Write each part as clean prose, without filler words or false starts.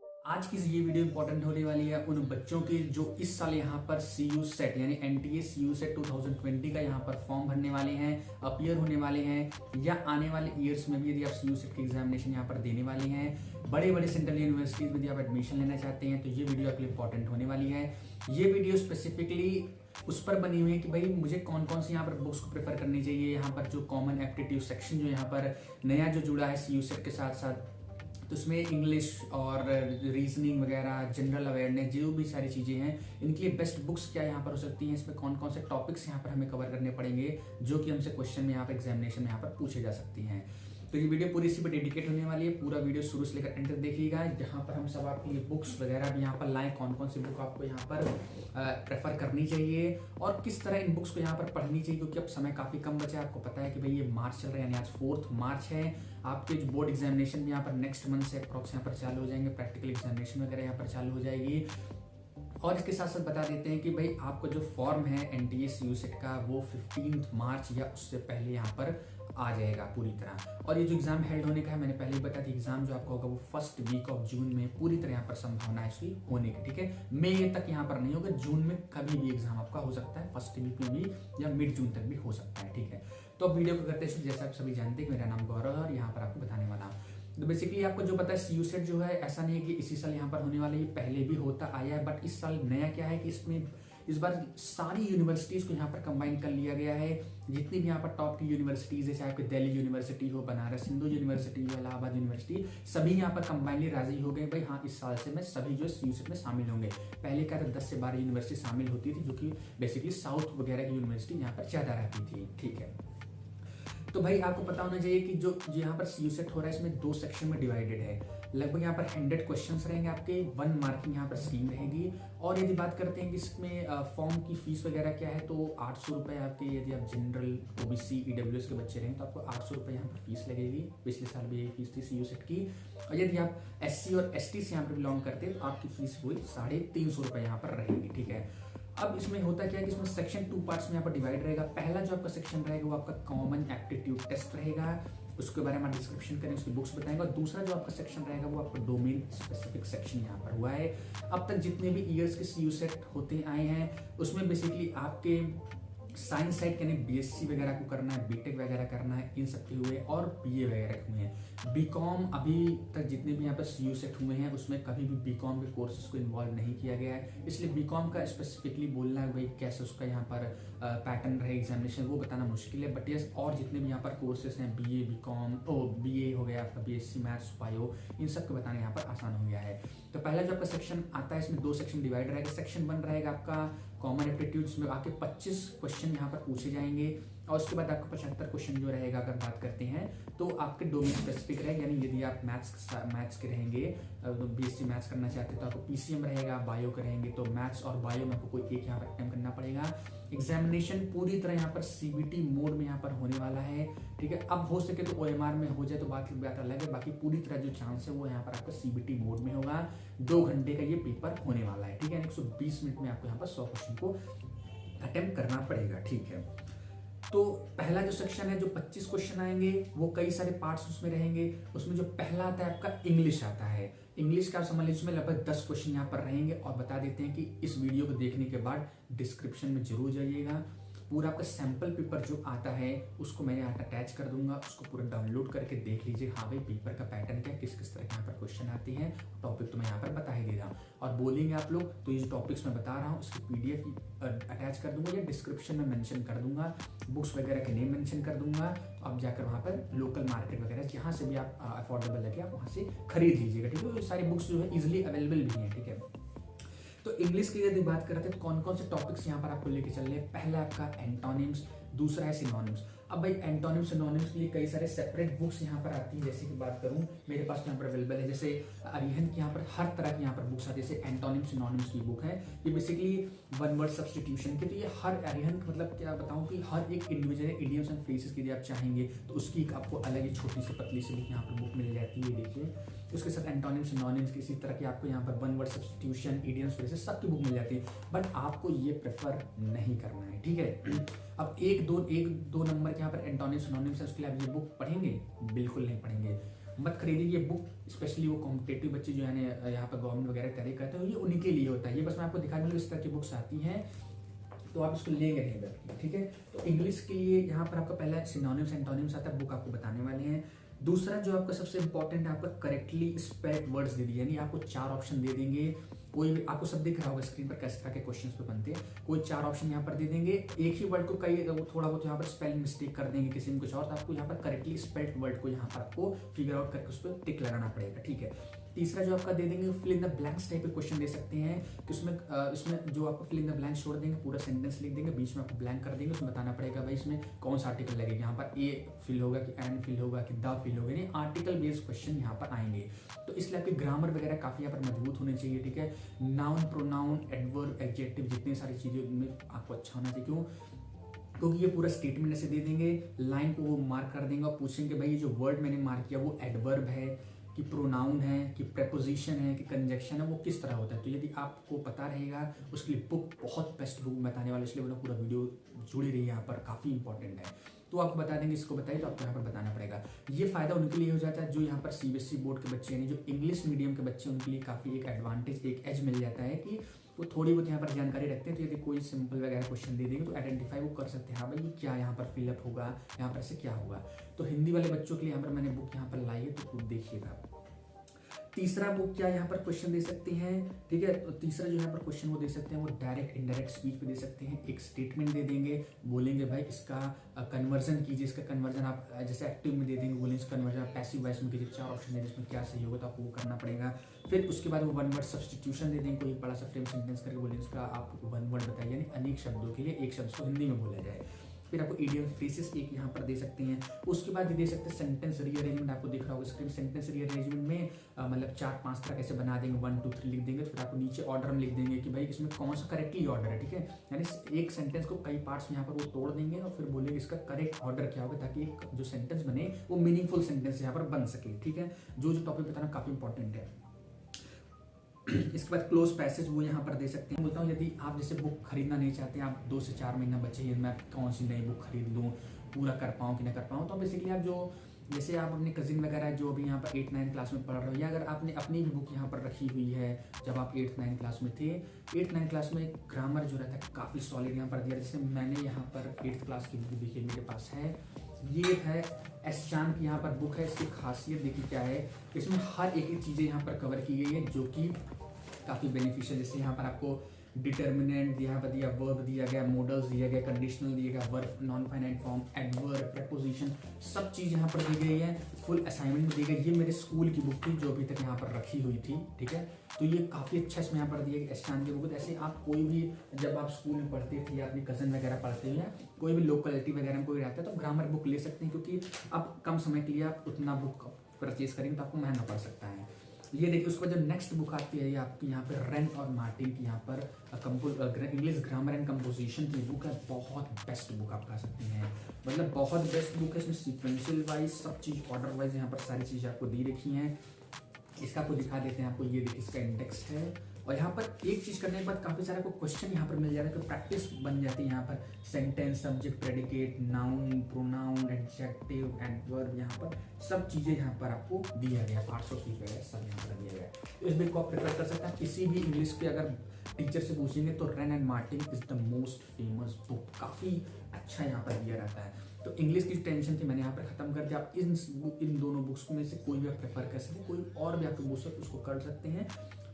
आज की ये वीडियो इंपॉर्टेंट होने वाली है उन बच्चों की जो इस साल यहाँ पर CU सेट यानी NTA CU सेट 2020 का यहाँ पर फॉर्म भरने वाले हैं, अपीयर होने वाले हैं, या आने वाले ईयर्स में भी यदि आप CU सेट की एग्जामिनेशन यहाँ पर देने वाले हैं, बड़े बड़े सेंट्रल यूनिवर्सिटीज में यदि आप एडमिशन लेना चाहते हैं तो ये वीडियो आपके लिए इंपॉर्टेंट होने वाली है। ये वीडियो स्पेसिफिकली उस पर बनी हुई है कि भाई मुझे कौन कौन सी यहाँ पर बुक्स को प्रेफर करनी चाहिए। यहाँ पर जो कॉमन एप्टीट्यूड सेक्शन जो यहाँ पर नया जो जुड़ा है CU सेट के साथ साथ, तो उसमें इंग्लिश और रीजनिंग वगैरह, जनरल अवेयरनेस, जो भी सारी चीज़ें हैं, इनके लिए बेस्ट बुक्स क्या यहाँ पर हो सकती हैं, इसमें कौन कौन से टॉपिक्स यहाँ पर हमें कवर करने पड़ेंगे जो कि हमसे क्वेश्चन में यहाँ पर एग्जामिनेशन में यहाँ पर पूछे जा सकती हैं। तो ये वीडियो पूरी इसी पर डेडिकेट होने वाली है। पूरा वीडियो शुरू से लेकर एंड तक देखिएगा, जहाँ पर हम सब आपके लिए बुक्स वगैरह भी यहाँ पर लाएं, कौन कौन सी बुक आपको यहाँ पर प्रेफर करनी चाहिए और किस तरह इन बुक्स को यहाँ पर पढ़नी चाहिए, क्योंकि अब समय काफ़ी कम बचा है। आपको पता है कि भाई ये मार्च चल रहा है, यानी आज 4 मार्च है। आपके जो बोर्ड एग्जामिनेशन भी यहाँ पर नेक्स्ट मंथ से अप्रॉक्स यहाँ पर चालू हो जाएंगे, प्रैक्टिकल एग्जामिनेशन वगैरह यहाँ पर चालू हो जाएगी। और इसके साथ साथ बता देते हैं कि भाई आपका जो फॉर्म है NTA CU सेट का वो 15 मार्च या उससे पहले यहाँ पर आ जाएगा पूरी तरह। और ये जो एग्जाम हेल्ड होने का है, मैंने पहले ही बता दी, एग्जाम जो आपका होगा वो फर्स्ट वीक ऑफ जून में पूरी तरह यहाँ पर संभावना है इसकी होने की। ठीक है, मई तक यहाँ पर नहीं होगा, जून में कभी भी एग्जाम आपका हो सकता है, फर्स्ट वीक में भी या मिड जून तक भी हो सकता है। ठीक है, तो अब वीडियो को करते हैं। जैसा आप सभी जानते हैं कि मेरा नाम गौरव है और यहाँ पर आपको बताने वाला हूँ। तो बेसिकली आपको जो पता है CU सेट जो है, ऐसा नहीं है कि इसी साल यहाँ पर होने वाले, ये पहले भी होता आया है, बट इस साल नया क्या है कि इसमें इस बार सारी यूनिवर्सिटीज को यहाँ पर कंबाइन कर लिया गया है। जितनी भी यहाँ पर टॉप की यूनिवर्सिटीज है, चाहे दिल्ली यूनिवर्सिटी हो, बनारस हिंदू यूनिवर्सिटी हो, इलाहाबाद यूनिवर्सिटी, सभी यहाँ पर कंबाइनली राजी हो गए भाई हाँ इस साल से मैं सभी जो CU सेट में शामिल होंगे। पहले क्या था, 10 से 12 यूनिवर्सिटी शामिल होती थी, जो कि बेसिकली साउथ वगैरह की यूनिवर्सिटी यहाँ पर ज्यादा रहती थी। ठीक है, तो भाई आपको पता होना चाहिए कि जो यहाँ पर CU सेट हो रहा है इसमें 2 सेक्शन में डिवाइडेड है। लगभग यहाँ पर 100 क्वेश्चंस रहेंगे आपके, 1 मार्किंग यहाँ पर स्कीम रहेगी। और यदि बात करते हैं कि इसमें फॉर्म की फीस वगैरह क्या है, तो 800 रुपये आपके, यदि आप जनरल OBC EWS के बच्चे रहें तो आपको 800 रुपये यहाँ पर फीस लगेगी। पिछले साल भी यही फीस थी CU सेट की। और यदि आप SC और ST से यहाँ पर बिलोंग करते हैं तो आपकी फीस वही 350 रुपये यहाँ पर रहेगी। ठीक है, अब इसमें होता क्या है कि इसमें सेक्शन 2 पार्ट्स में यहाँ पर डिवाइड रहेगा। पहला जो आपका सेक्शन रहेगा वो आपका कॉमन एप्टीट्यूड टेस्ट रहेगा, उसके बारे में डिस्क्रिप्शन करेंगे, उसकी बुक्स बताएंगे। और दूसरा जो आपका सेक्शन रहेगा वो आपका डोमेन स्पेसिफिक सेक्शन यहाँ पर हुआ है। अब तक जितने भी ईयर्स के CU सेट होते आए हैं उसमें बेसिकली आपके साइंस साइड यानी BSc वगैरह को करना है, BTech वगैरह करना है, इन सब के हुए, और BA वगैरह हुए हैं। BCom अभी तक जितने भी यहाँ पर CU सेट हुए हैं उसमें कभी भी BCom के कोर्सेज को इन्वॉल्व नहीं किया गया है, इसलिए BCom का स्पेसिफिकली बोलना है भाई कैसे उसका यहाँ पर पैटर्न रहे एग्जामिनेशन वो बताना मुश्किल है। बट यस, और जितने भी यहाँ पर कोर्सेज हैं BA BCom BA हो गया आपका, BSc मैथ्स बायो, इन सब को बताना यहाँ पर आसान हो गया है। तो पहला जो आपका सेक्शन आता है इसमें 2 सेक्शन डिवाइड रहेगा। सेक्शन 1 रहेगा आपका कॉमन एप्टीट्यूड, जिसमें आके 25 क्वेश्चन यहाँ पर पूछे जाएंगे, और उसके बाद आपका 75 क्वेश्चन जो रहेगा अगर बात करते हैं तो आपके डोमेन स्पेसिफिक रहेगा। यानी यदि आप मैथ्स के रहेंगे, BSc मैथ्स करना चाहते हैं तो आपको PCM रहेगा, बायो के रहेंगे तो मैथ्स और बायो में आपको कोई एक यहाँ पर अटेम्प्ट करना पड़ेगा। एग्जामिनेशन पूरी तरह यहाँ पर CBT मोड में यहाँ पर होने वाला है। ठीक है, अब हो सके तो OMR में हो जाए तो बात अलग है, बाकी पूरी तरह जो चांस है वो यहाँ पर आपका CBT मोड में होगा। 2 घंटे का ये पेपर होने वाला है। ठीक है, 120 मिनट में आपको यहाँ पर 100 क्वेश्चन को अटेम्प्ट करना पड़ेगा। ठीक है, तो पहला जो सेक्शन है जो 25 क्वेश्चन आएंगे वो कई सारे पार्ट्स उसमें रहेंगे। उसमें जो पहला आता है आपका इंग्लिश आता है। इंग्लिश का समझ लीजिए उसमें लगभग 10 क्वेश्चन यहाँ पर रहेंगे। और बता देते हैं कि इस वीडियो को देखने के बाद डिस्क्रिप्शन में जरूर जाइएगा, पूरा आपका सैंपल पेपर जो आता है उसको मैं यहाँ अटैच कर दूंगा, उसको पूरा डाउनलोड करके देख लीजिए हाँ भाई पेपर का पैटर्न क्या, किस किस तरह के यहाँ पर क्वेश्चन आते हैं। टॉपिक तो मैं यहाँ पर बता ही दे रहा हूँ, और बोलेंगे आप लोग तो ये जो टॉपिक्स मैं बता रहा हूँ उसकी PDF अटैच कर दूंगा या डिस्क्रिप्शन में मेंशन कर दूंगा, बुक्स वगैरह के नेम मेंशन कर दूंगा। तो आप जाकर वहाँ पर लोकल मार्केट वगैरह जहाँ से भी आप अफोर्डेबल लगे आप वहाँ से खरीद लीजिएगा। ठीक है, तो सारी बुक्स जो है इजिली अवेलेबल भी हैं। ठीक है, तो इंग्लिश की यदि बात करते हैं तो कौन कौन से टॉपिक्स यहाँ पर आपको लेके चल रहे हैं। पहला आपका एंटोनिम्स, दूसरा है सिनोनिम्स। अब भाई एंटोनिम्स सिनोनिम्स के लिए कई सारे सेपरेट बुक्स यहाँ पर आती हैं। जैसे कि बात करूँ मेरे पास यहाँ पर अवेलेबल है, जैसे अरिहंत की यहाँ पर हर तरह की यहाँ पर बुक्स आती है। जैसे एंटोनिम्स सिनोनिम्स की बुक है, ये बेसिकली 1 वर्ड सब्स्टिट्यूशन की। तो ये हर अरिहंत मतलब क्या बताऊँ कि हर एक इंडिविजुअल इडियम्स एंड फ्रेजेस की यदि आप चाहेंगे तो उसकी आपको अलग ही छोटी सी पतली सी यहाँ पर बुक मिल जाती है। देखिए उसके साथ एंटोनिम्स सिनोनिम्स किसी तरह की आपको यहाँ पर 1 वर्ड सब्स्टिट्यूशन, इडियम्स फ्रेजेस सबकी बुक मिल जाती है। बट आपको ये प्रेफर नहीं करना है। ठीक है, अब एक दो नंबर के यहाँ पर एंटोनिम्स सिनोनिम्स है, उसके लिए आप ये बुक पढ़ेंगे? बिल्कुल नहीं पढ़ेंगे। मत खरीदिए ये बुक, स्पेशली वो कॉम्पिटेटिव बच्चे जो है यहाँ पर गवर्नमेंट वगैरह तैयारी करते हैं, ये उन्हीं के लिए होता है। ये बस मैं आपको दिखा दूँ इस तरह की बुक्स आती हैं, तो आप इसको लेंगे नहीं बैठ, ठीक है। तो इंग्लिश के लिए यहाँ पर आपका पहला सिनोनिम्स एंटोनिम्स आता है, बुक आपको बताने वाले हैं। दूसरा जो आपका सबसे इंपॉर्टेंट है, आपका करेक्टली स्पेल्ड वर्ड्स दे दिए, यानी आपको 4 ऑप्शन दे देंगे। कोई भी आपको सब दिख रहा होगा स्क्रीन पर कैसे तरह के क्वेश्चंस पे बनते हैं, कोई 4 ऑप्शन यहाँ पर दे देंगे। एक ही वर्ड को कई थोड़ा बहुत यहाँ पर स्पेलिंग मिस्टेक कर देंगे किसी में कुछ और, तो आपको यहाँ पर करेक्टली स्पेल्ड वर्ड को यहाँ पर आपको फिगर आउट करके उस पर टिक लगाना पड़ेगा, ठीक है। तीसरा जो आपका दे देंगे, fill in the blanks type के क्वेश्चन दे सकते हैं कि उसमें इसमें जो आपको फिल इन द ब्लैंक्स छोड़ देंगे, पूरा सेंटेंस लिख देंगे, बीच में आपको ब्लैंक कर देंगे, उसमें बताना पड़ेगा भाई इसमें कौन सा आर्टिकल लगेगा। यहाँ पर ए फिल होगा कि एंड फिल होगा कि द फिल होगा, यानी आर्टिकल बेस्ड क्वेश्चन यहाँ पर आएंगे। तो इसलिए आपकी ग्रामर वगैरह काफी यहाँ पर मजबूत होनी चाहिए, ठीक है। नाउन, प्रोनाउन, एडवर्ब, एडजेक्टिव, जितनी सारी चीजें उनमें आपको अच्छा होना चाहिए। क्यों? क्योंकि ये पूरा स्टेटमेंट ऐसे दे देंगे, लाइन को वो मार्क कर देंगे और पूछेंगे भाई ये जो वर्ड मैंने मार्क किया वो एडवर्ब है कि प्रोनाउन है कि प्रेपोजिशन है कि कंजक्शन है, वो किस तरह होता है। तो यदि आपको पता रहेगा उसके लिए बुक बहुत बेस्ट बुक बताने वाले, इसलिए बोला पूरा वीडियो जुड़ी रही है, यहाँ पर काफ़ी इंपॉर्टेंट है। तो आपको बता देंगे, इसको बताइए तो आपको यहाँ पर बताना पड़ेगा। ये फायदा उनके लिए हो जाता है जो यहाँ पर सीबीएसई बोर्ड के बच्चे, यानी जो इंग्लिश मीडियम के बच्चे, उनके लिए काफ़ी एक एडवांटेज, एक एज मिल जाता है कि वो थोड़ी बहुत यहाँ पर जानकारी रखते हैं। तो यदि कोई सिंपल वगैरह क्वेश्चन दे देंगे तो आइडेंटिफाई वो कर सकते हैं, हाँ भाई ये क्या यहाँ पर फिलअप होगा, यहाँ पर से क्या होगा। तो हिंदी वाले बच्चों के लिए यहाँ पर मैंने बुक यहाँ पर लाई है, तो खुद देखिएगा। तीसरा बुक क्या यहाँ पर क्वेश्चन दे सकते हैं, ठीक है। तो तीसरा जो यहाँ पर क्वेश्चन वो दे सकते हैं, वो डायरेक्ट इनडायरेक्ट स्पीच पे दे सकते हैं। एक स्टेटमेंट दे देंगे, बोलेंगे भाई इसका कन्वर्जन कीजिए, इसका कन्वर्जन आप जैसे एक्टिव में दे देंगे, बोलेंगे इसका कन्वर्जन आप पैसिव वॉइस में कीजिए, 4 ऑप्शन देंगे, इसमें क्या सही होगा तो आपको वो करना पड़ेगा। फिर उसके बाद वो 1 वर्ड सब्सटीट्यूशन दे देंगे, कोई बड़ा सा फ्रेम सेंटेंस करके बोलेंगे इसका आप 1 वर्ड बताइए, यानी अनेक शब्दों के लिए एक शब्द को हिंदी में बोला जाए। फिर आपको इडियम फ्रेजेस एक यहाँ पर दे सकते हैं। उसके बाद ये दे सकते हैं सेंटेंस रीअरेंजमेंट, आपको दिख रहा होगा स्क्रीन। सेंटेंस रीअरेंजमेंट में मतलब 4-5 तरह कैसे बना देंगे, 1 2 3 लिख देंगे, फिर आपको नीचे ऑर्डर में लिख देंगे कि भाई इसमें कौन सा करेक्टली ऑर्डर है, ठीक है। यानी एक सेंटेंस को कई पार्ट्स में यहाँ पर वो तोड़ देंगे और फिर बोलेंगे इसका करेक्ट ऑर्डर क्या होगा, ताकि एक जो सेंटेंस बने वो मीनिंगफुल सेंटेंस यहाँ पर बन सके, ठीक है। जो टॉपिक बताना काफी इंपॉर्टेंट है। इसके बाद क्लोज पैसेज वो यहाँ पर दे सकते हैं। बोलता हूँ यदि आप जैसे बुक खरीदना नहीं चाहते, आप 2 से 4 महीना बचे हैं, मैं कौन सी नई बुक खरीद लूँ, पूरा कर पाऊँ कि ना कर पाऊँ, तो बेसिकली आप जो जैसे आप अपने कजिन वगैरह जो अभी यहाँ पर 8-9 क्लास में पढ़ रहे हो, या अगर आपने अपनी भी बुक यहाँ पर रखी हुई है जब आप 8-9 क्लास में थे, 8-9 क्लास में ग्रामर जो रहता है काफ़ी सॉलिड यहाँ पर दिया। जैसे मैंने यहाँ पर 8th क्लास की बुक देखिए मेरे पास है, ये है एस चांद की यहाँ पर बुक है। इसकी खासियत देखिए क्या है, इसमें हर एक चीज़ें यहाँ पर कवर की गई है जो कि काफ़ी बेनिफिशियल। जैसे यहाँ पर आपको डिटर्मिनेंट यहाँ पर दिया, वर्ब दिया गया, मॉडल्स दिया गया, कंडीशनल दिया गया, verb, non finite form, adverb, preposition, सब चीज़ यहाँ पर दी गई है। फुल असाइनमेंट में दी गई। ये मेरे स्कूल की बुक थी जो अभी तक यहाँ पर रखी हुई थी, ठीक है। तो ये काफ़ी अच्छा इसमें यहाँ पर दिया गया एस चांद की बुक। ऐसे आप कोई भी जब आप स्कूल में पढ़ते थे या अपनी कजन वगैरह पढ़ते हैं, कोई भी लोकेलिटी वगैरह में कोई रहता है, तो ग्रामर बुक ले सकते हैं, क्योंकि आप कम समय के लिए आप उतना बुक परचेज करेंगे तो आपको महंगा पड़ सकता है। ये देखिए उसका जो नेक्स्ट बुक आती है, ये आपकी यहाँ पे रेन और मार्टिन की यहाँ पर इंग्लिश ग्रामर एंड कंपोजिशन की बुक है। बहुत बेस्ट बुक आप कह सकते हैं, मतलब बहुत बेस्ट बुक है। इसमें सीक्वेंशियल वाइज सब चीज़, ऑर्डर वाइज यहाँ पर सारी चीज़ें आपको दी रखी हैं। इसका आपको दिखा देते हैं, आपको ये देखिए इसका इंडेक्स है। और यहाँ पर एक चीज़ करने के बाद काफ़ी सारे आपको क्वेश्चन यहाँ पर मिल जा रहे हैं, तो प्रैक्टिस बन जाती है। यहाँ पर sentence, subject, predicate, noun, pronoun, adjective, adverb, यहाँ पर सब चीज़ें यहाँ पर आपको दिया गया, पार्ट्स ऑफ स्पीच वगैरह सब यहाँ पर दिया गया। तो इस बुक को आप प्रेफर कर सकते हैं। किसी भी इंग्लिश के अगर टीचर से पूछेंगे तो rain and Martin is the most famous book, काफ़ी अच्छा यहाँ पर दिया रहता है। तो इंग्लिश की टेंशन थी मैंने यहाँ पर खत्म कर दिया। आप इन दोनों बुक्स में से कोई भी आप प्रेफर कर सकते हैं, कोई और भी आपको पूछ सकते उसको कर सकते हैं।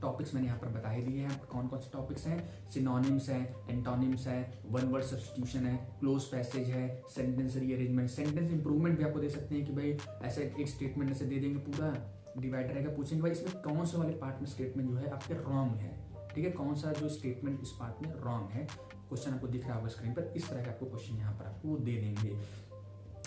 टॉपिक्स मैंने यहाँ पर बता ही दिए हैं, कौन कौन से टॉपिक्स हैं। सिनोनिम्स है, एंटोनिम्स है, 1 वर्ड सब्स्टिट्यूशन है, क्लोज पैसेज है, सेंटेंस रीअरेंजमेंट, सेंटेंस इंप्रूवमेंट भी आपको दे सकते हैं कि भाई ऐसे एक स्टेटमेंट ऐसे दे देंगे, पूरा डिवाइड रहेगा, पूछेंगे भाई इसमें कौन से वाले पार्ट में स्टेटमेंट जो है आपके रॉन्ग है, ठीक है, कौन सा जो स्टेटमेंट इस पार्ट में रॉन्ग है। क्वेश्चन आपको दिख रहा होगा स्क्रीन पर, इस तरह का आपको क्वेश्चन यहाँ पर आपको दे देंगे।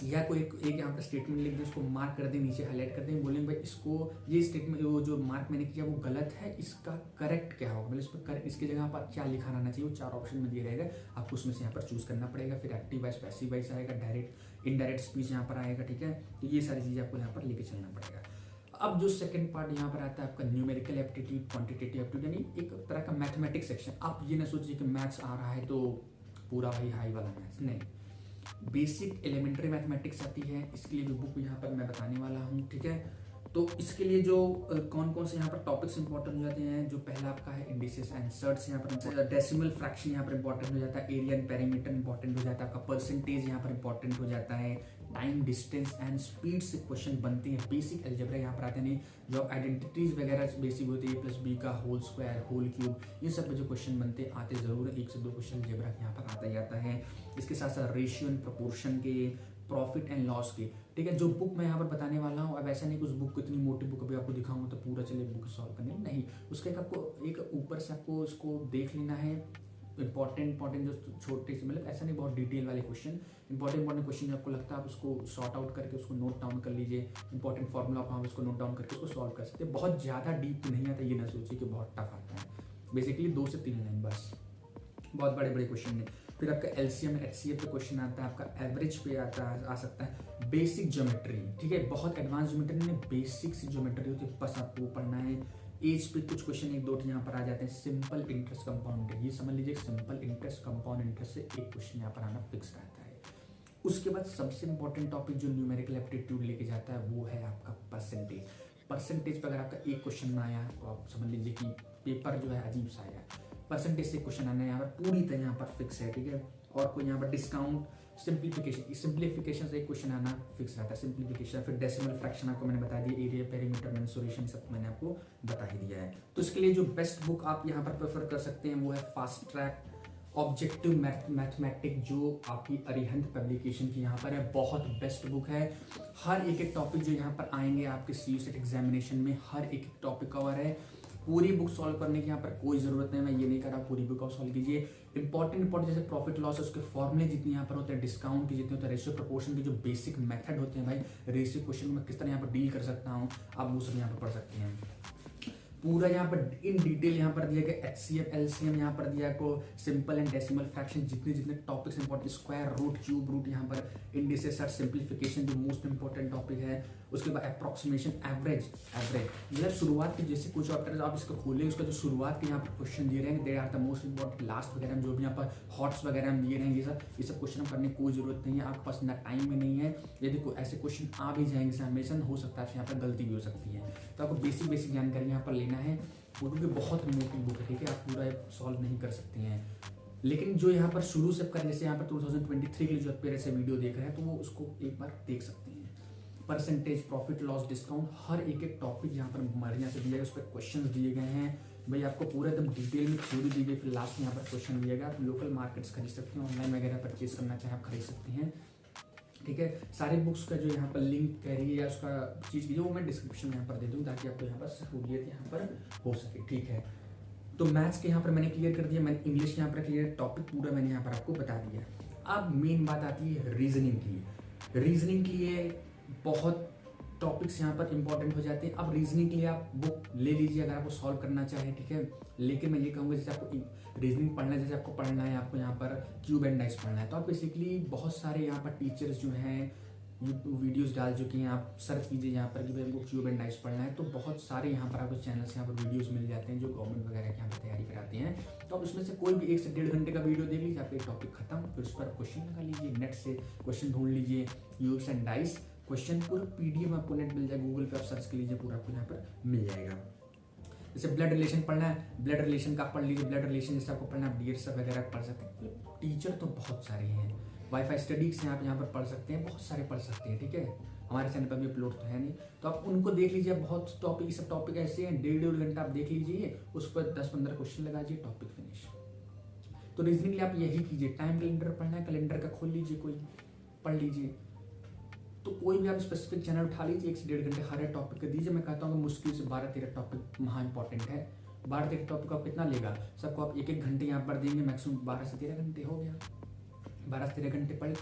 या कोई एक यहाँ पर स्टेटमेंट लिख दें, उसको मार्क कर दें, नीचे हाईलाइट कर दें, बोलेंगे भाई इसको ये स्टेटमेंट वो जो मार्क मैंने किया वो गलत है, इसका करेक्ट क्या होगा, मतलब इस पर इसकी जगह पर क्या लिखा रहना चाहिए, वो 4 ऑप्शन में दिए रहेगा, आपको उसमें से यहाँ पर चूज करना पड़ेगा। फिर एक्टिव वॉइस, पैसिव वॉइस आएगा, डायरेक्ट इनडायरेक्ट स्पीच यहाँ पर आएगा, ठीक है। तो ये सारी चीज़ें आपको यहाँ पर लेके चलना पड़ेगा। अब जो सेकंड पार्ट यहाँ पर आता है आपका न्यूमेरिकल एप्टीट्यूड, क्वांटिटेटिव एप्टीट्यूड, यानी एक तरह का मैथमेटिक्स सेक्शन। आप ये ना सोचिए कि मैथ्स आ रहा है तो पूरा भाई हाई वाला मैथ्स, नहीं, बेसिक एलिमेंट्री मैथमेटिक्स आती है, इसके लिए भी बुक यहाँ पर मैं बताने वाला हूँ, ठीक है। तो इसके लिए जो कौन कौन से यहाँ पर टॉपिक्स इंपॉर्टेंट हो जाते हैं, जो पहला आपका है इंडिसेस एंड सर्ट्स, यहाँ पर डेसिमल फ्रैक्शन यहाँ पर इंपॉर्टेंट हो जाता है, एरिया एंड पेरीमीटर इंपॉर्टेंट हो जाता है, आपका परसेंटेज यहाँ पर इंपॉर्टेंट हो जाता है, टाइम डिस्टेंस एंड स्पीड से क्वेश्चन बनते हैं, बेसिक अलजेब्रा यहाँ पर आते हैं, जो आइडेंटिटीज वगैरह बेसिक होती है, A+B का होल स्क्वायर, होल क्यूब, ये सब पे जो क्वेश्चन बनते हैं आते जरूर है, 1 से 2 क्वेश्चन अलजेब्रा यहाँ पर आता ही आता है। इसके साथ साथ रेशियो एंड प्रोपोर्शन के, प्रॉफिट एंड लॉस के, ठीक है। जो बुक मैं यहाँ पर बताने वाला हूँ, अब ऐसा नहीं कि उस बुक को इतनी मोटी बुक अभी आपको दिखाऊंगा तो पूरा चले बुक सॉल्व करने, नहीं, उसका एक आपको एक ऊपर से आपको उसको देख लेना है, इंपॉर्टेंट जो छोटे से, मतलब ऐसा नहीं बहुत डिटेल वाले क्वेश्चन, इंपॉर्टेंट क्वेश्चन जो आपको लगता है आप उसको सॉर्ट आउट करके उसको नोट डाउन कर लीजिए, इंपॉर्टेंट फॉर्मूला आप उसको नोट डाउन करके उसको सॉल्व कर सकते हैं। बहुत ज़्यादा डीप नहीं आता, ये ना सोचिए कि बहुत टफ आता है, बेसिकली 2 से 3 लाइन बस, बहुत बड़े बड़े क्वेश्चन नहीं। फिर आपका एलसीएम एचसीएफ पे क्वेश्चन आता है, आपका एवरेज पे आ सकता है, बेसिक ज्योमेट्री, ठीक है, बहुत एडवांस ज्योमेट्री नहीं, बेसिक सी ज्योमेट्री होती है, बस आपको पढ़ना है। एज पे कुछ क्वेश्चन 1-2 यहाँ पर आ जाते हैं, सिंपल इंटरेस्ट कंपाउंड, ये समझ लीजिए सिंपल इंटरेस्ट कंपाउंड इंटरेस्ट से एक क्वेश्चन यहाँ पर आना फिक्स रहता है। उसके बाद सबसे इंपॉर्टेंट टॉपिक जो न्यूमेरिकल एप्टीट्यूड लेके जाता है वो है आपका परसेंटेज। परसेंटेज पर अगर आपका एक क्वेश्चन ना आया तो आप समझ लीजिए कि पेपर जो है अजीब सा आया। परसेंटेज से क्वेश्चन आना यहाँ पर पूरी तरह यहाँ पर फिक्स है, ठीक है। और कोई यहाँ पर डिस्काउंट, सिंप्लीफिकेशन से एक क्वेश्चन आना फिक्स रहता है, सिंप्लीफिकेशन। फिर डेसिमल फ्रैक्शन आपको मैंने बता दिया, एरिया, पेरीमीटर, मेंसुरेशन, सब मैंने आपको बता ही दिया है। तो इसके लिए जो बेस्ट बुक आप यहाँ पर प्रेफर कर सकते हैं वो है फास्ट ट्रैक ऑब्जेक्टिव मैथमेटिक, जो आपकी अरिहंत पब्लिकेशन की यहाँ पर है, बहुत बेस्ट बुक है। हर एक टॉपिक जो यहाँ पर आएंगे आपके CU सेट एग्जामिनेशन में, हर एक टॉपिक कवर है। पूरी बुक सॉल्व करने की यहाँ पर कोई जरूरत नहीं, मैं ये नहीं कर रहा पूरी बुक आप सॉल्व कीजिए। इंपॉर्टेंट जैसे प्रॉफिट लॉस है उसके फॉर्मुले जितने यहाँ पर होते हैं, डिस्काउंट के जितने होते हैं, रेशियो प्रोपोर्शन के जो बेसिक मेथड होते हैं भाई, रेशियो क्वेश्चन में किस तरह यहाँ पर डील कर सकता हूँ, आप वो सब यहाँ पर पढ़ सकते हैं। पूरा यहाँ पर इन डिटेल यहाँ पर दिया गया, HCF LCM यहाँ पर दिया को, सिंपल एंड डेसिमल फ्रैक्शन, जितने जितने topics important, square root, cube root, यहाँ पर इंडिसेस, सिंप्लीफिकेशन जो मोस्ट इंपॉर्टेंट टॉपिक है। उसके बाद अप्रोक्सीमेशन, एवरेज, मतलब शुरुआत के जैसे कुछ चैप्टर आप इसको खोलें, उसका जो शुरुआत के यहाँ पर क्वेश्चन दिए रहेंगे, they are the most important. Last वगैरह में जो भी यहाँ पर हॉट्स वगैरह हम दिए रहेंगे, ये सब क्वेश्चन करने की कोई जरूरत नहीं है, आपके पास ना टाइम में नहीं है। यदि कोई ऐसे क्वेश्चन आ भी जाएंगे एग्जामिनेशन, हो सकता है यहाँ पर गलती भी हो सकती है, तो आपको बेसिक जानकारी यहाँ पर लेना है। क्योंकि बहुत मोटी बुक है, ठीक है, आप पूरा सॉल्व नहीं कर सकते हैं। लेकिन जो यहाँ पर शुरू से कर, जैसे यहाँ पर 2023 के लिए जो पेरे से वीडियो देख रहे हैं, तो वो उसको एक बार देख सकते हैं। परसेंटेज, प्रॉफिट लॉस, डिस्काउंट, हर एक टॉपिक यहाँ पर हमारे यहाँ से दिया गया, उस पर क्वेश्चन दिए गए हैं भाई, आपको पूरा एकदम डिटेल में थ्योरी दी गई, फिर लास्ट में यहाँ पर क्वेश्चन दिया गया। आप लोकल मार्केट्स खरीद सकते हैं, ऑनलाइन वगैरह परचेज करना चाहे आप खरीद सकते हैं, ठीक है। सारे बुक्स का जो यहाँ पर लिंक कह रही है या उसका चीज़ की, वो मैं डिस्क्रिप्शन में यहाँ पर दे दूँ ताकि आपको यहाँ पर सहूलियत यहाँ पर हो सके, ठीक है। तो मैथ्स के यहाँ पर मैंने क्लियर कर दिया, मैंने इंग्लिश के यहाँ पर क्लियर, टॉपिक पूरा मैंने यहाँ पर आपको बता दिया। अब मेन बात आती है रीजनिंग की। रीजनिंग के लिए बहुत टॉपिक्स यहाँ पर इंपॉर्टेंट हो जाते हैं। अब रीजनिंग के लिए आप बुक ले लीजिए अगर आपको सॉल्व करना चाहें, ठीक है। लेकिन मैं ये कहूँगा जैसे आपको रीजनिंग पढ़ना है, जैसे आपको पढ़ना है, आपको यहाँ पर क्यूब एंड डाइस पढ़ना है, तो आप बेसिकली बहुत सारे यहाँ पर टीचर्स जो हैं यूट्यूब वीडियोस डाल चुके हैं, आप सर्च कीजिए यहाँ पर कि भाई हमको क्यूब एंड डाइस पढ़ना है, तो बहुत सारे यहाँ पर आपको चैनल्स यहाँ पर वीडियोस मिल जाते हैं जो गवर्नमेंट वगैरह के यहाँ पर तैयारी कराते हैं। तो आप उसमें से कोई भी 1 से 1.5 घंटे का वीडियो देख लीजिए, आपका टॉपिक खत्म, फिर उस पर क्वेश्चन लगा लीजिए, नेट से क्वेश्चन ढूंढ लीजिए, क्यूब्स एंड डाइस क्वेश्चन पूरा PDF आपको नेट मिल जाएगा, गूगल पे आप सर्च कर लीजिए, पूरा आपको यहाँ पर मिल जाएगा। जैसे ब्लड रिलेशन पढ़ना है, ब्लड रिलेशन का पढ़ लीजिए, ब्लड रिलेशन जैसे आपको पढ़ना है, DSS वगैरह पढ़ सकते हैं। टीचर तो बहुत सारे हैं, वाईफाई स्टडीज से आप यहाँ पर पढ़ सकते हैं, बहुत सारे पढ़ सकते हैं, ठीक है। हमारे चैनल पर भी अपलोड तो है नहीं, तो आप उनको देख लीजिए। बहुत टॉपिक, सब टॉपिक ऐसे हैं, 1.5 घंटा आप देख लीजिए, उस पर 10-15 क्वेश्चन लगाइए, टॉपिक फिनिश। तो रीजनिंग आप यही कीजिए, टाइम कैलेंडर पढ़ना है, कैलेंडर का खोल लीजिए, कोई पढ़ लीजिए। तो कोई भी आप स्पेसिफिक चैनल उठा लीजिए, 1 से 1.5 घंटे हर टॉपिक का दीजिए। मैं कहता हूँ कि मुश्किल से 12-13 टॉपिक महा इंपॉर्टेंट है। 12-13 टॉपिक आप कितना लेगा, सबको आप 1-1 घंटे यहाँ पर देंगे, मैक्सिमम 12 से 13 घंटे हो गया। 12 से 13 घंटे पढ़े,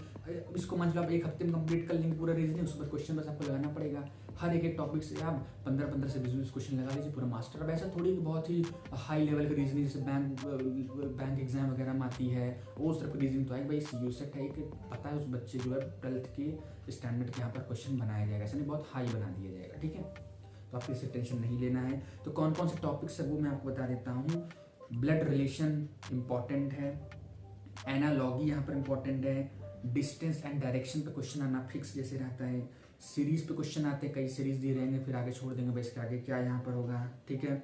इसको मान लो आप 1 हफ्ते में कंप्लीट कर लेंगे पूरा रीजनिंग, उस पर क्वेश्चन बस आपको लगाना पड़ेगा। हर एक टॉपिक से आप 15-15 से 20-20 क्वेश्चन लगा लीजिए, पूरा मास्टर। अब ऐसा थोड़ी बहुत ही हाई लेवल की रीजनिंग जैसे बैंक एग्जाम वगैरह में आती है, वो उस तरफ की रीजनिंग तो है भाई, CU सेट है कि पता है उस बच्चे जो है 12th के स्टैंडर्ड के यहाँ पर क्वेश्चन बनाया जाएगा, ऐसा नहीं बहुत हाई बना दिया जाएगा, ठीक है। तो आपको इससे टेंशन नहीं लेना है। तो कौन कौन से टॉपिक्स है वो मैं आपको बता देता हूँ। ब्लड रिलेशन इंपॉर्टेंट है, एनालॉगी यहाँ पर इंपॉर्टेंट है, डिस्टेंस एंड डायरेक्शन पे क्वेश्चन आना फिक्स जैसे रहता है, सीरीज पे क्वेश्चन आते हैं, कई सीरीज दिए रहेंगे, फिर आगे छोड़ देंगे भाई इसके आगे क्या यहाँ पर होगा, ठीक है।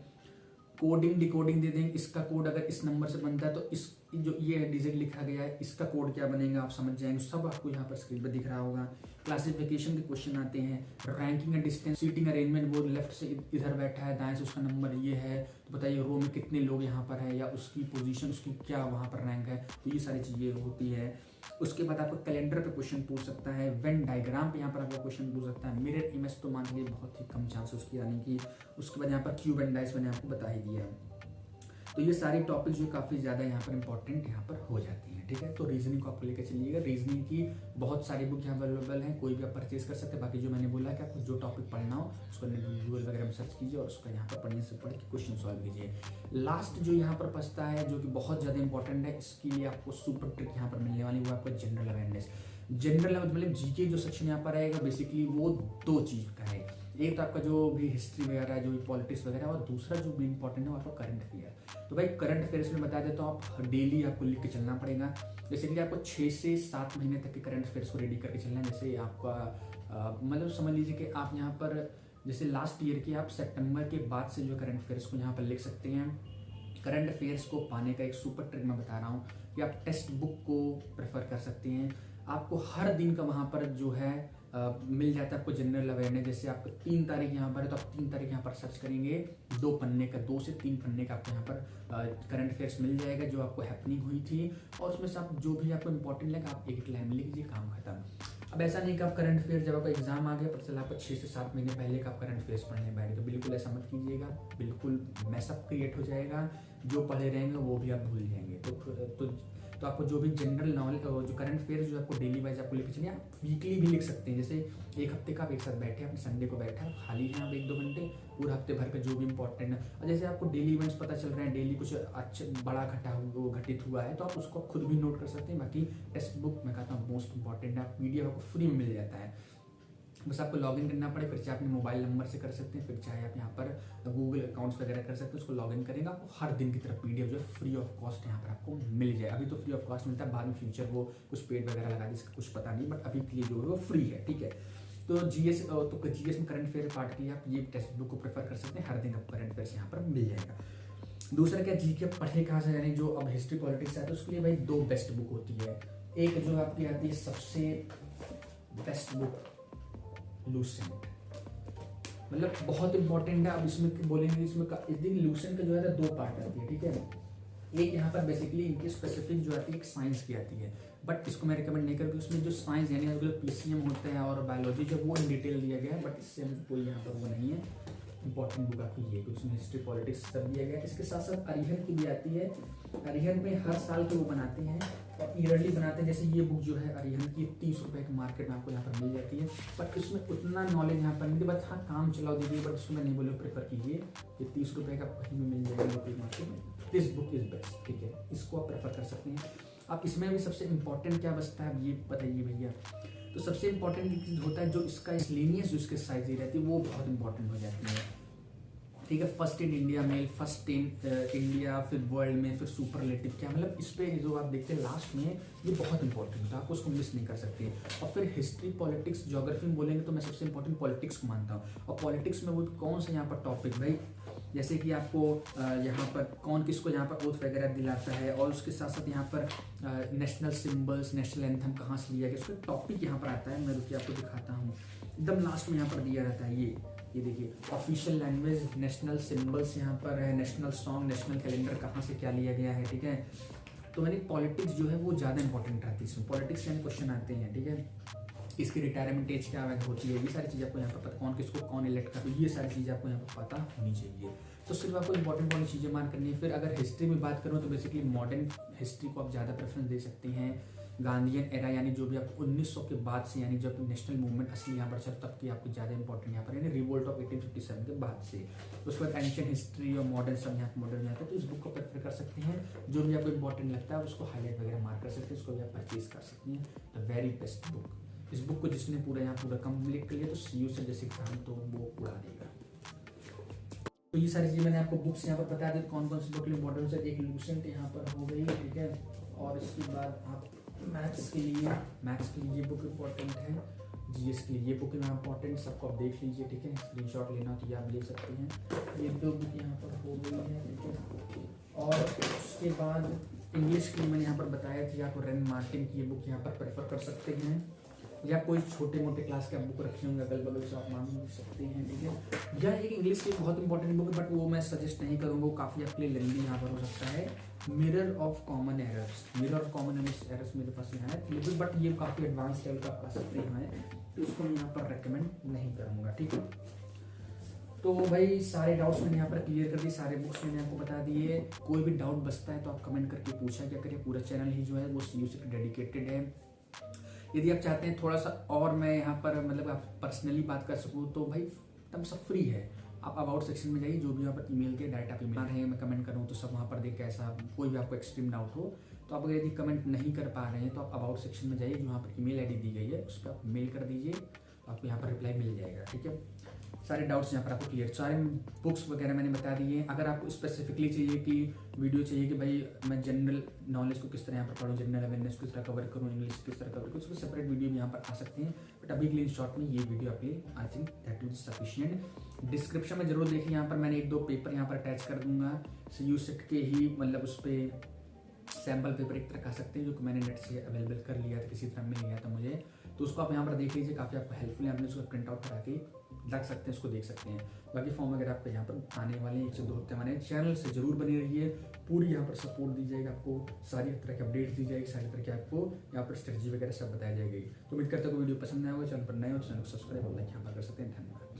कोडिंग डिकोडिंग दे देंगे, इसका कोड अगर इस नंबर से बनता है तो इस जो ये डिजिट लिखा गया है इसका कोड क्या बनेगा आप समझ जाएंगे, सब आपको यहाँ पर स्क्रीन पर दिख रहा होगा। क्लासिफिकेशन के क्वेश्चन आते हैं, ranking and distance, seating arrangement, वो लेफ्ट से इधर बैठा है, दाएं से उसका नंबर ये है, तो बताइए रो में कितने लोग यहाँ पर है, या उसकी पोजीशन, उसकी क्या वहाँ पर रैंक है, तो ये सारी चीज़ें होती है। उसके बाद आपको कैलेंडर पे क्वेश्चन पूछ सकता है, वेन डायग्राम पे यहाँ पर आपको क्वेश्चन पूछ सकता है, मिरर इमेज तो मान लीजिए बहुत ही कम चांस उसकी आने की। उसके बाद यहाँ पर क्यूब एंड डाइस मैंने आपको बता ही दिया है। तो ये सारी टॉपिक जो काफ़ी ज़्यादा यहाँ पर इंपॉर्टेंट यहाँ पर हो जाती हैं, ठीक है। तो रीजनिंग को आपको लेकर चलिएगा, रीजनिंग की बहुत सारी बुक यहाँ अवेलेबल हैं, कोई भी आप परचेज कर सकते हैं। बाकी जो मैंने बोला कि आपको जो टॉपिक पढ़ना हो उसको गूगल वगैरह में सर्च कीजिए और उसका यहाँ पर पढ़ने से पढ़ के क्वेश्चन सॉल्व कीजिए। लास्ट जो यहाँ पर बचता है जो कि बहुत ज़्यादा इंपॉर्टेंट है, इसके लिए आपको सुपर ट्रिक यहाँ पर मिलने वाली, वो आपको जनरल अवेयरनेस। जनरल मतलब जीके जो सेक्शन यहाँ पर आएगा बेसिकली वो दो चीज़ का है, एक तो आपका जो भी हिस्ट्री वगैरह है, जो भी पॉलिटिक्स वगैरह, और दूसरा जो भी इंपॉर्टेंट है वो आपका करंट अफेयर। तो भाई करंट अफेयर्स में बता दें तो आप डेली आपको लिख के चलना पड़ेगा। बेसिकली आपको 6 से 7 महीने तक के करंट अफेयर्स को रेडी करके चलना है। जैसे आपका मतलब समझ लीजिए कि आप यहाँ पर जैसे लास्ट ईयर के आप सितंबर के बाद से जो करंट अफेयर्स को यहाँ पर लिख सकते हैं। करंट अफेयर्स को पाने का एक सुपर ट्रिक मैं बता रहा हूँ कि आप टेक्स्ट बुक को प्रेफर कर सकते हैं। आपको हर दिन का वहाँ पर जो है मिल जाता है आपको जनरल अवेयरनेस। जैसे आपको 3 तारीख यहाँ पर है तो आप 3 तारीख यहाँ पर सर्च करेंगे, 2 पन्ने का, 2 से 3 पन्ने का आपको यहाँ पर करंट अफेयर्स मिल जाएगा जो आपको हैपनिंग हुई थी, और उसमें से आप जो भी आपको इंपॉर्टेंट लगा आप एक लाइन में लिख दीजिए, काम खत्म। अब ऐसा नहीं कि आप करंट अफेयर जब आपका एग्जाम आ गया पता चला आपको 6 से 7 महीने पहले का आप करंट अफेयर्स पढ़ने बैठे, तो बिल्कुल ऐसा मत कीजिएगा, बिल्कुल मैसअप क्रिएट हो जाएगा, जो पढ़े रहेंगे वो भी आप भूल जाएंगे। तो आपको जो भी जनरल नॉलेज जो करंट अफेयर्स जो आपको डेली वाइज आपको लिख चलिए, आप वीकली भी लिख सकते हैं। जैसे एक हफ्ते का आप एक साथ बैठे, अपने संडे को बैठा खाली हैं आप 1-2 घंटे, पूरा हफ्ते भर का जो भी इंपॉर्टेंट है, और जैसे आपको डेली इवेंट्स पता चल रहे हैं, डेली कुछ अच्छा बड़ा घटित हुआ है तो आप उसको खुद भी नोट कर सकते हैं। बाकी टेक्स्ट बुक मैं कहता हूँ मोस्ट इंपॉर्टेंट है, PDF आपको फ्री में मिल जाता है, बस आपको लॉगिन करना पड़े, फिर चाहे अपने मोबाइल नंबर से कर सकते हैं, फिर चाहे आप यहाँ पर गूगल अकाउंट्स वगैरह कर सकते हैं, उसको लॉगिन करेंगे आपको हर दिन की तरफ PDF जो है फ्री ऑफ कॉस्ट यहाँ पर आपको मिल जाए। अभी तो फ्री ऑफ कॉस्ट मिलता है, बाद में फ्यूचर वो कुछ पेड वगैरह लगा जिसका कुछ पता नहीं, बट अभी के लिए जो है वो फ्री है, ठीक है। तो GS में करंट अफेयर पार्ट के लिए आप ये टेक्स्ट बुक को प्रेफर कर सकते हैं, हर दिन आपको करंट अफेयर्स यहाँ पर मिल जाएगा। दूसरा क्या, GK पढ़े कहाँ से, यानी जो अब हिस्ट्री पॉलिटिक्स है तो उसके लिए भाई 2 बेस्ट बुक होती है। एक जो आपकी आती है सबसे बेस्ट बुक लूसेंट, मतलब बहुत इंपॉर्टेंट है। अब इसमें बोलेंगे इसमें लूसेंट का जो है 2 पार्ट आती है, ठीक है। एक यहाँ पर बेसिकली इनकी स्पेसिफिक जो आती है एक साइंस की आती है, बट इसको मैं रिकमेंड नहीं करूँगी। उसमें जो साइंस यानी PCM होता है और बायोलॉजी जो वो इन डिटेल दिया गया है, बट इससे कोई यहाँ पर वो नहीं है। इंपॉर्टेंट बुक आपकी ये, उसमें हिस्ट्री पॉलिटिक्स सब दिया गया है। इसके साथ साथ अरिहंत की भी आती है, अरिहंत में हर साल के वो बनाते हैं और ईयरली बनाते हैं। जैसे ये बुक जो है अरिहंत की 30 रुपये के मार्केट में आपको यहाँ पर मिल जाती है, बट इसमें उतना नॉलेज यहाँ पर नहीं, बट हाँ काम चलाओ दीजिए, बट उसको मैं नहीं बोलूँ प्रेफर कीजिए। ये 30 रुपये का कहीं में मिल जाएगा लोकल मार्केट में, दिस बुक इज बेस्ट, ठीक है, इसको आप प्रेफर कर सकते हैं। आप इसमें भी सबसे इंपॉर्टेंट क्या बचता है आप ये बताइए भैया। तो सबसे इंपॉर्टेंट होता है जो इसका लीनियस जो इसके साइज ही रहती है वो बहुत इंपॉर्टेंट हो जाती है, ठीक है। फर्स्ट इन इंडिया में, फर्स्ट इन इंडिया, फिर वर्ल्ड में, फिर सुपरलेटिव क्या, मतलब इस पे जो आप देखते हैं लास्ट में ये बहुत इंपॉर्टेंट होता है, आपको उसको मिस नहीं कर सकते। और फिर हिस्ट्री पॉलिटिक्स ज्योग्राफी में बोलेंगे तो मैं सबसे इंपॉर्टेंट पॉलिटिक्स को मानता हूँ। और पॉलिटिक्स में वो कौन सा यहाँ पर टॉपिक भाई, जैसे कि आपको यहाँ पर कौन किसको यहाँ पर ओथ वगैरह दिलाता है, और उसके साथ साथ यहाँ पर नेशनल सिम्बल्स, नेशनल एंथम कहाँ से लिया गया, उसका टॉपिक यहाँ पर आता है। मैं रुकिए आपको दिखाता हूँ, एकदम लास्ट में यहाँ पर दिया रहता है ये देखिए, ऑफिशियल लैंग्वेज, नेशनल सिंबल्स यहाँ पर है, नेशनल सॉन्ग, नेशनल कैलेंडर कहाँ से क्या लिया गया है, ठीक है। तो मैंने पॉलिटिक्स जो है वो ज़्यादा इंपॉर्टेंट रहती है, इसमें पॉलिटिक्स में क्वेश्चन आते हैं, ठीक है। इसकी रिटायरमेंट एज क्या होती है, ये सारी चीज़ें आपको यहाँ पर पता, कौन किसको कौन इलेक्ट कर, ये सारी चीज़ें आपको यहाँ पर पता होनी चाहिए। तो सिर्फ आपको इंपॉर्टेंट वाली चीज़ें मार्क करनी है। फिर अगर हिस्ट्री में बात करूँ तो बेसिकली मॉडर्न हिस्ट्री को आप ज़्यादा प्रेफरेंस दे सकते हैं। गांधीयन एरा यानी जो भी आपको 1900 के बाद से, यानी जब नेशनल मूवमेंट असली यहाँ पर चल तब की आपको ज़्यादा इंपॉर्टेंट यहाँ पर, यानी रिवोल्ट ऑफ 1857 के बाद से। उसके बाद एंशियंट हिस्ट्री और मॉडर्न सब यहाँ पर मॉडर्न जाता है, तो इस बुक को प्रेफर कर सकते हैं। जो भी आपको इंपॉर्टेंट लगता है उसको हाईलाइट वगैरह मार्क कर सकते हैं, उसको भी आप परचेज कर सकते हैं। द वेरी बेस्ट बुक, इस बुक को जिसने पूरा कंप्लीट कर लिया तो CU से जैसे एग्जाम तो वो उड़ा देगा। तो ये सारी चीज़ें मैंने आपको बुक्स यहाँ पर बता दी कौन कौन सी बुक इंपॉर्टेंट है। एक लूसेंट यहाँ पर हो गई, ठीक है। और इसके बाद आप मैथ्स के लिए बुक इम्पोर्टेंट है। जीएस के लिए ये बुक यहाँ इंपॉर्टेंट, सबको आप देख लीजिए, ठीक है। स्क्रीनशॉट लेना तो ये आप ले सकते हैं। ये 2 बुक यहाँ पर हो गई है, ठीक है। और उसके बाद इंग्लिश के लिए मैंने यहाँ पर बताया था, आपको रैन मार्टिन की ये बुक यहाँ पर प्रेफर कर सकते हैं, या कोई छोटे मोटे क्लास के आप बुक रखे होंगे अगल बगल से आप मांग सकते हैं, ठीक है। या एक इंग्लिश की बहुत इंपॉर्टेंट बुक है, बट वो मैं सजेस्ट नहीं करूँगा, वो काफ़ी आपके लिए लेंदी यहाँ पर हो सकता है। Mirror of common errors, mirror of common errors मेरे पास यहाँ है, बट ये काफ़ी एडवांस लेवल का आ सकते हैं, तो उसको मैं यहाँ पर रेकमेंड नहीं करूँगा, ठीक है। तो भाई सारे डाउट्स मैंने यहाँ पर क्लियर कर दिए, सारे बुक्स मैंने आपको बता दिए। कोई भी डाउट बचता है तो आप कमेंट करके पूछा क्या करिए। पूरा चैनल ही जो है वो CU से डेडिकेटेड है। यदि आप चाहते हैं थोड़ा सा और मैं यहाँ पर मतलब आप पर्सनली बात कर सकूँ तो भाई तब सब फ्री है। आप अबाउट सेक्शन में जाइए, जो भी यहाँ पर ईमेल के डायरेक्ट आप ईमेल रहे हैं, मैं कमेंट करूँ तो सब वहाँ पर देख कैसा कोई भी आपको एक्सट्रीम डाउट हो तो आप अगर यदि कमेंट नहीं कर पा रहे हैं तो आप अबाउट सेक्शन में जाइए, जो वहाँ पर ईमेल आईडी दी गई है उस पर आप मेल कर दीजिए, आपको यहाँ पर रिप्लाई मिल जाएगा, ठीक है। सारे डाउट्स यहाँ पर आपको क्लियर, सारे बुक्स वगैरह मैंने बता दिए। अगर आपको स्पेसिफिकली चाहिए कि वीडियो चाहिए कि भाई मैं जनरल नॉलेज को किस तरह यहाँ पर पढ़ूँ, जनरल अवेयरनेस किस तरह कवर करूँ, इंग्लिश किस तरह कवर करूँ, उसको सेपरेट वीडियो भी यहाँ पर आ सकते हैं। बट अभी के लिए शॉर्ट में ये वीडियो आपके लिए I think that is sufficient. Description में जरूर देखिए, यहाँ पर मैंने 1-2 पेपर यहाँ पर अटैच कर दूंगा, CU सेट के ही मतलब उस पर सैम्पल पेपर एक तरह कह सकते हैं, जो कि मैंने नेट से अवेलेबल कर लिया था, किसी तरह मिल गया था मुझे, तो उसको आप यहाँ पर देख लीजिए, काफ़ी आपको हेल्पफुल है। आपने उसको प्रिंट आउट करा के रख सकते हैं, उसको देख सकते हैं। बाकी फॉर्म वगैरह आपको यहाँ पर आने वाले 1 से 2 हफ्ते हमारे चैनल से जरूर बने रहिए, पूरी यहाँ पर सपोर्ट दी जाएगी, आपको सारी तरह की अपडेट्स दी जाएगी, सारी तरह की आपको यहाँ पर स्ट्रेटजी वगैरह सब बताई जाएगी। तो उम्मीद करते हैं वीडियो पसंद आया होगा। चैनल पर नए हो चैनल को सब्सक्राइब और लाइक यहाँ पर कर सकते हैं। धन्यवाद।